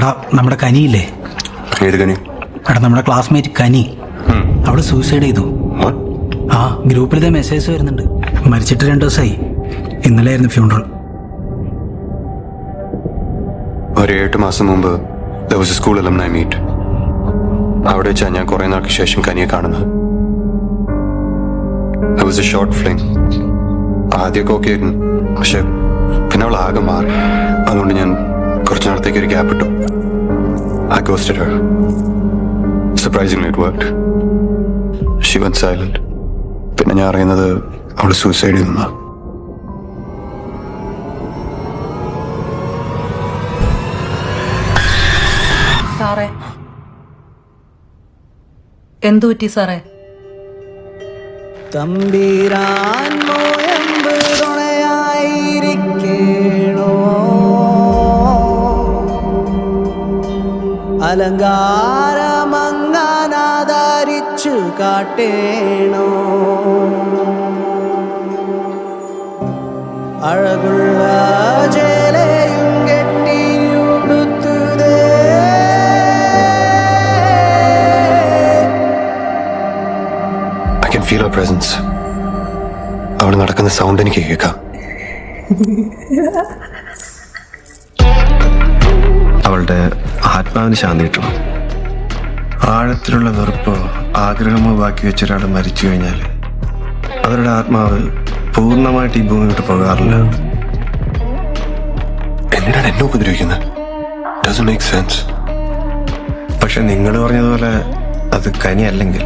എടാ നമ്മുടെ കനിയില്ലേ? ഏത് കനി? എടാ നമ്മുടെ ക്ലാസ്മേറ്റ് കനി, അവള് സൂസൈഡ് ചെയ്തു. ആ ഗ്രൂപ്പിലത്തെ മെസ്സേജ് വരുന്നുണ്ട്. മരിച്ചിട്ട് 2 ദിവസമായി. ഇന്നലെ ആയിരുന്നു ഫ്യൂണറൽ. ഒരു 8 മാസം മുമ്പ് സ്കൂൾ അലുംനി മീറ്റ്. അവിടെ വെച്ചാൽ ഞാൻ കുറെ നാൾക്ക് ശേഷം കനിയെ കാണുന്നത്. Short fling. ആദ്യമൊക്കെ ഓക്കെ ആയിരുന്നു, പക്ഷെ പിന്നെ അവൾ ആകെ മാറി. അതുകൊണ്ട് ഞാൻ കുറച്ചു നാളത്തേക്ക് ഒരു ഗ്യാപ്പ് ഇട്ടു. I ghosted her. Surprisingly it worked. She went silent. പിന്നെ ഞാൻ അറിയുന്നത് അവൾ സൂസൈഡ് ചെയ്തു. സാറേ, എന്തു പറ്റി സാറേ? തമ്പീരാൻ മോയമ്പ് തുണയായിരിക്കേണോ, അലങ്കാരമങ്ങാനാദരിച്ചു കാട്ടേണോ, അഴകുള്ള ചേലയും കെട്ടിയുടുത്തുതേ I can feel her presence. അവൾ നടക്കുന്ന സൗണ്ട് എനിക്ക് കേൾക്കാം. അവളുടെ ആത്മാവിന് ശാന്തി കിട്ടണം. ആഴത്തിലുള്ള വെറുപ്പോ ആഗ്രഹമോ ബാക്കി വെച്ച ഒരാൾ മരിച്ചു കഴിഞ്ഞാൽ അവരുടെ ആത്മാവ് പൂർണ്ണമായിട്ട് ഈ ഭൂമി വിട്ട് പോകാറില്ല. എന്തിനാണ് എന്നെ ഉപദ്രവിക്കുന്നത്? Doesn't make sense. പക്ഷെ നിങ്ങൾ പറഞ്ഞതുപോലെ അത് കനി അല്ലെങ്കിൽ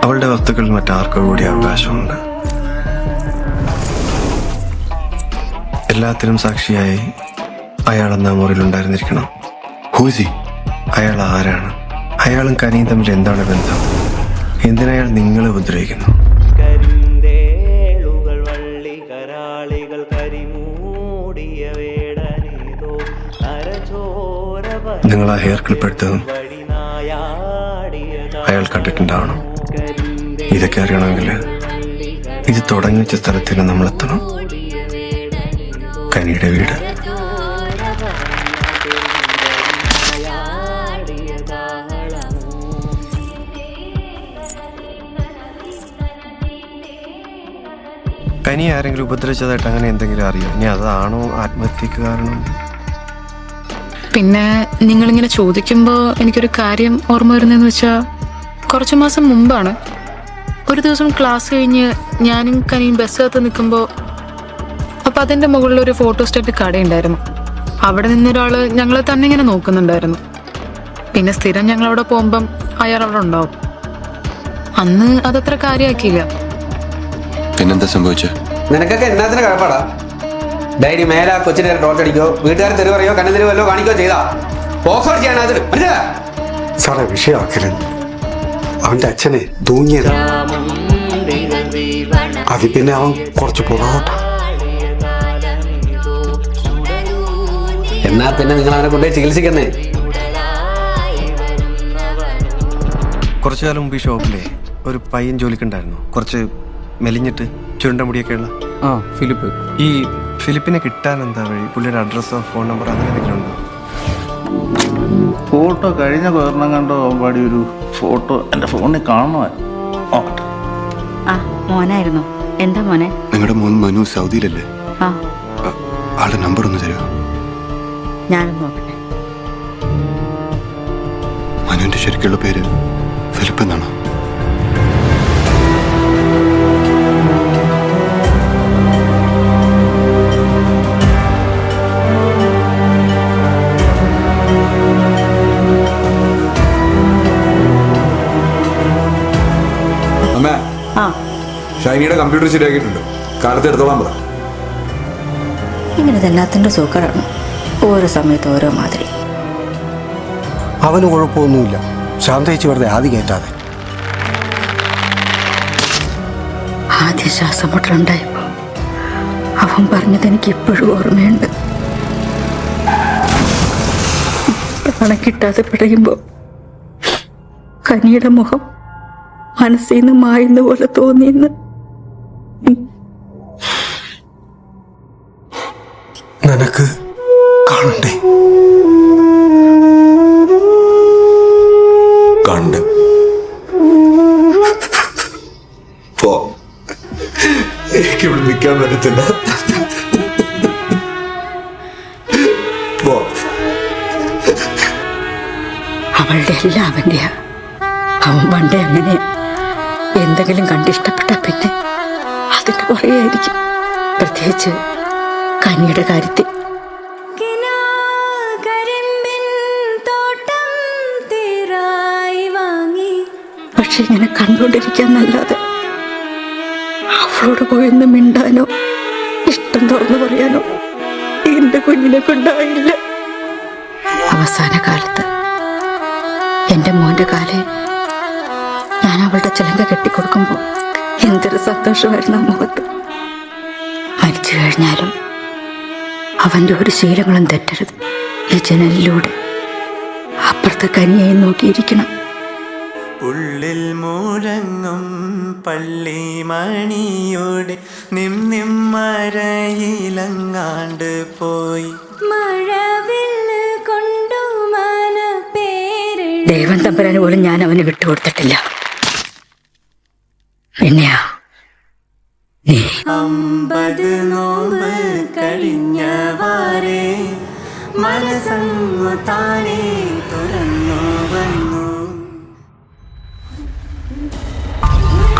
അവളുടെ വസ്തുക്കൾ മറ്റാർക്കോ കൂടി അവകാശമുണ്ട്. എല്ലാത്തിനും സാക്ഷിയായി അയാൾ എന്നാ മുറിയിലുണ്ടായിരുന്നിരിക്കണം. ഹൂസി, അയാൾ ആരാണ്? അയാളും കനിയും തമ്മിൽ എന്താണ് ബന്ധം? എന്തിനയാൾ നിങ്ങളെ ഉപദ്രവിക്കുന്നു? നിങ്ങൾ ആ ഹെയർ ക്ലിപ്പ് എടുത്തതും അയാൾ കണ്ടിട്ടുണ്ടാവണം. ഇതൊക്കെ അറിയണമെങ്കിൽ ഇത് തുടങ്ങി വെച്ച സ്ഥലത്തിന് നമ്മൾ എത്തണം. കനിയുടെ വീട്. കനി ആരെങ്കിലും ഉപദ്രവിച്ചതായിട്ട് അങ്ങനെ എന്തെങ്കിലും അറിയോ? ഇനി അതാണോ ആത്മഹത്യക്ക് കാരണം? പിന്നെ നിങ്ങളിങ്ങനെ ചോദിക്കുമ്പോൾ എനിക്കൊരു കാര്യം ഓർമ്മ വരുന്നതെന്ന് വെച്ചാൽ, കുറച്ച് മാസം മുമ്പാണ് ഒരു ദിവസം ക്ലാസ് കഴിഞ്ഞ് ഞാനും കനിയും ബസ്സിനകത്ത് നിൽക്കുമ്പോൾ, അപ്പം അതിൻ്റെ മുകളിൽ ഒരു ഫോട്ടോ സ്റ്റേറ്റ് കടയുണ്ടായിരുന്നു. അവിടെ നിന്നൊരാൾ ഞങ്ങളെ തന്നെ ഇങ്ങനെ നോക്കുന്നുണ്ടായിരുന്നു. പിന്നെ സ്ഥിരം ഞങ്ങളവിടെ പോകുമ്പം അയാൾ അവിടെ ഉണ്ടാവും. അന്ന് അതത്ര കാര്യമാക്കിയില്ല. പിന്നെന്താ സംഭവിച്ചത്? നിനക്കൊക്കെ എന്നാത്തിന് കഴപ്പാടാ? ഡയറി മേല കൊച്ചിനെ ടോർച്ചടിക്കോ, വീട്ടുകാർ തെരുവ് പറയോ, കണ്ണെതിര് വല്ലോ കാണിക്കോ ചെയ്താ ഓക്സ്ഫോർഡ് ചെയ്യാൻ അത് സാറേ വിഷയമാക്കരുത്. അവന്റെ അച്ഛനെ തൂങ്ങിയതാ. അതിൽ പിന്നെ അവൻ കുറച്ച് പുറകോട്ടാ. എന്നാ പിന്നെ നിങ്ങൾ അവനെ കൊണ്ടുപോയി ചികിത്സിക്കുന്നേ. കുറച്ചു കാലം മുമ്പ് ഈ ഷോപ്പിലെ ഒരു പയ്യൻ ജോലിക്കുണ്ടായിരുന്നു. കുറച്ച് മെലിഞ്ഞിട്ട് ചുരുണ്ട മുടിയൊക്കെ ഉള്ള ഫിലിപ്പ്. ഈ ഫിലിപ്പിനെ കിട്ടാൻ എന്താ വഴി? പുള്ളിയുടെ അഡ്രസ്സോ ഫോൺ നമ്പറോ അങ്ങനെ എന്തെങ്കിലും ഉണ്ടോ? ഫോട്ടോ കഴിഞ്ഞ കൊറോണം കണ്ടോ പാടി ഒരു ഫോട്ടോ എൻ്റെ ഫോണിൽ കാണുമായിരുന്നു. മോനായിരുന്നു. എന്താ മോനെ? നിങ്ങളുടെ മോൻ മനു സൗദിയിലല്ലേ? ആളുടെ നമ്പർ ഒന്ന് തരുമോ? ഞാനൊന്ന് നോക്കട്ടെ. മനുവിന്റെ ശരിക്കുള്ള പേര് ഫിലിപ്പ് എന്നാണോ? ഷൈനിയുടെ കമ്പ്യൂട്ടർ ശരിയാക്കിയിട്ടുണ്ട്. കാലത്ത് എടുത്തോളാൻ പറ. ഇങ്ങനെ എല്ലാത്തിൻ്റെ സൂക്കടാണ്. ഓരോ സമയത്ത് ഓരോ മാതിരി. അവന് കുഴപ്പമൊന്നുമില്ല. ശാന്തയിച്ച് വെറുതെ ആദ്യം കയറ്റാതെ. ആദ്യ ശ്വാസം മുട്ടലുണ്ടായപ്പോൾ അവൻ പറഞ്ഞത് എനിക്ക് ഇപ്പോഴും ഓർമ്മയുണ്ട്. പ്രാണം കിട്ടാതെ പിടയുമ്പോൾ കനിയുടെ മുഖം മനസ്സിൽ നിന്ന് മായുന്ന പോലെ തോന്നിയെന്ന്. നിനക്ക് കാണണ്ടേ? പറ്റത്തില്ല. പോ. അവളുടെ എല്ലാം അവന്റെയാ. അവൻ പണ്ടേ അങ്ങനെയാ. എന്തെങ്കിലും കണ്ടിഷ്ടപ്പെട്ട പിന്നെ അതിന്റെ പുറകെയായിരിക്കും. പ്രത്യേകിച്ച് കനിയുടെ കാര്യത്തിൽ. പക്ഷെ ഇങ്ങനെ കണ്ടുകൊണ്ടിരിക്കാൻ നല്ലാതെ അവളോട് പോയെന്ന് മിണ്ടാനോ ഇഷ്ടം തുറന്നു പറയാനോ എന്റെ കുഞ്ഞിനെ കൊണ്ടായില്ല. അവസാന കാലത്ത് എന്റെ മോന്റെ കാലെ ഞാൻ അവളുടെ ചിലങ്ക കെട്ടിക്കൊടുക്കുമ്പോ എന്തൊരു സന്തോഷമായിരുന്നു ആ മുഖത്ത്. മരിച്ചു കഴിഞ്ഞാലും അവന്റെ ഒരു ശീലങ്ങളും തെറ്റരുത്. ഈ ജനലിലൂടെ അപ്പുറത്തെ കനിയെ നോക്കിയിരിക്കണം. ഉള്ളിൽ മുഴങ്ങും പള്ളി മണിയോടെ നിമ്മരയിലങ്ങാണ്ട് പോയി. ദൈവം തമ്പുരാന് പോലും ഞാൻ അവന് വിട്ടുകൊടുത്തിട്ടില്ല. പിന്നെയാ നീ 50 നോമ്പ് കഴിഞ്ഞവാറേ മനസ്സങ്ങു താനേ തുറന്നു വന്നു.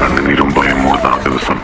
കണ്ണുനീരും ഭയം മൂർന്ന ദിവസം